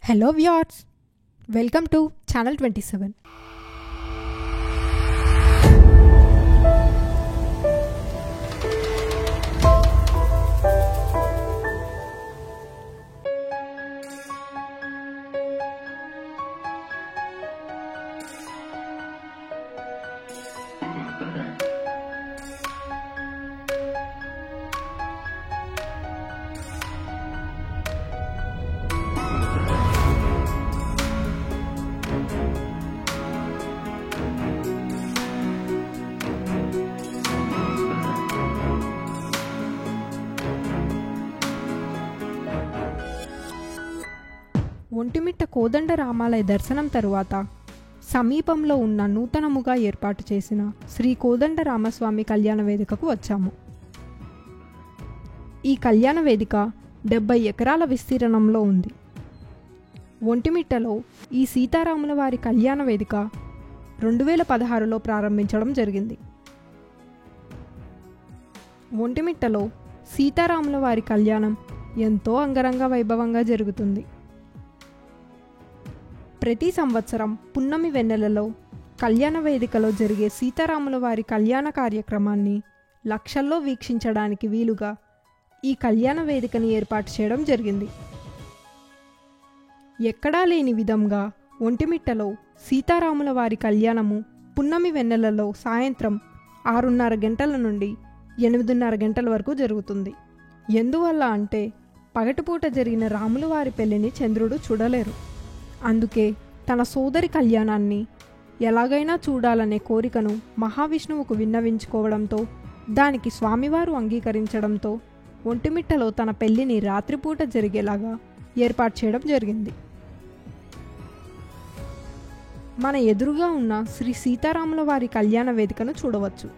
Hello viewers, welcome to Channel 27. Vontimitta కోదండ రామాలయ దర్శనం తరువాత సమీపంలో ఉన్న నూతనముగా ఏర్పాటు చేసిన శ్రీ కోదండ రామస్వామి కళ్యాణ వేదికకు వచ్చాము. ఈ కళ్యాణ వేదిక 70 ఎకరాల విస్తీర్ణంలో ఉంది. ఒంటిమిట్టలో ఈ సీతారాముల వారి కళ్యాణ వేదిక 2016లో ప్రారంభించడం జరిగింది. ఒంటిమిట్టలో సీతారాముల వారి కళ్యాణం ఎంతో అంగరంగ వైభవంగా జరుగుతుంది. ప్రతి సంవత్సరం పున్నమి వెన్నెలలో కళ్యాణ వేదికలో జరిగే సీతారాముల వారి కళ్యాణ కార్యక్రమాన్ని లక్షల్లో వీక్షించడానికి వీలుగా ఈ కళ్యాణ వేదికని ఏర్పాటు చేయడం జరిగింది. ఎక్కడా లేని విధంగా ఒంటిమిట్టలో సీతారాముల వారి కళ్యాణము పున్నమి వెన్నెలలో సాయంత్రం 6:30 గంటల నుండి 8:30 గంటల వరకు జరుగుతుంది. ఎందువల్ల అంటే పగటిపూట జరిగిన రాముల వారి పెళ్లిని చంద్రుడు చూడలేరు. అందుకే తన సోదరి కళ్యాణాన్ని ఎలాగైనా చూడాలనే కోరికను మహావిష్ణువుకు విన్నవించుకోవడంతో దానికి స్వామివారు అంగీకరించడంతో ఒంటిమిట్టలో తన పెళ్లిని రాత్రిపూట జరిగేలాగా ఏర్పాటు చేయడం జరిగింది. మన ఎదురుగా ఉన్న శ్రీ సీతారాముల వారి కళ్యాణ వేదికను చూడవచ్చు.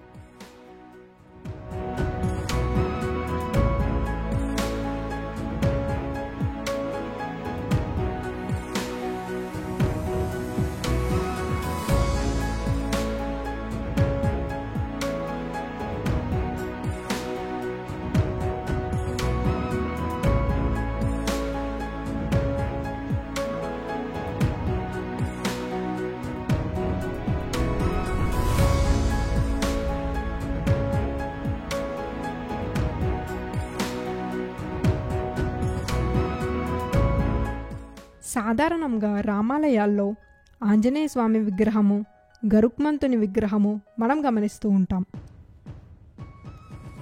సాధారణంగా రామాలయాల్లో ఆంజనేయ స్వామి విగ్రహము, గరుక్మంతుని విగ్రహము మనం గమనిస్తూ ఉంటాం.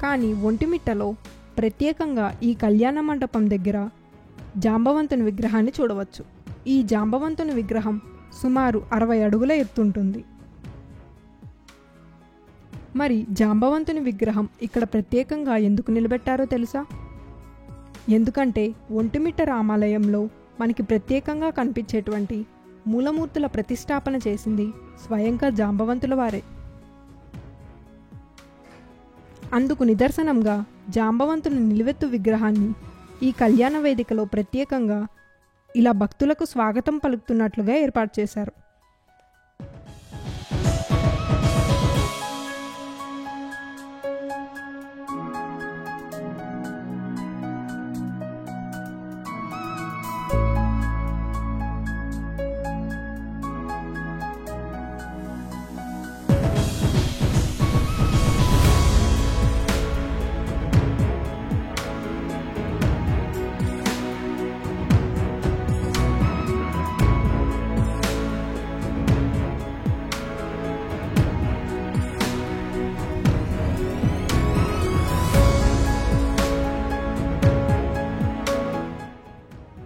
కానీ ఒంటిమిట్టలో ప్రత్యేకంగా ఈ కళ్యాణ మండపం దగ్గర జాంబవంతుని విగ్రహాన్ని చూడవచ్చు. ఈ జాంబవంతుని విగ్రహం సుమారు 60 అడుగుల ఎత్తుంటుంది. మరి జాంబవంతుని విగ్రహం ఇక్కడ ప్రత్యేకంగా ఎందుకు నిలబెట్టారో తెలుసా? ఎందుకంటే ఒంటిమిట్ట రామాలయంలో మనకి ప్రత్యేకంగా కనిపించేటువంటి మూలమూర్తుల ప్రతిష్టాపన చేసింది స్వయంగా జాంబవంతుల వారే. అందుకు నిదర్శనంగా జాంబవంతుని నిలువెత్తు విగ్రహాన్ని ఈ కళ్యాణ వేదికలో ప్రత్యేకంగా ఇలా భక్తులకు స్వాగతం పలుకుతున్నట్లుగా ఏర్పాటు చేశారు.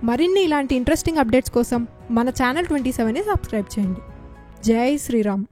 మరిన్ని ఇలాంటి ఇంట్రెస్టింగ్ అప్డేట్స్ కోసం మన ఛానల్ 27ని సబ్స్క్రైబ్ చేయండి. జై శ్రీరామ్.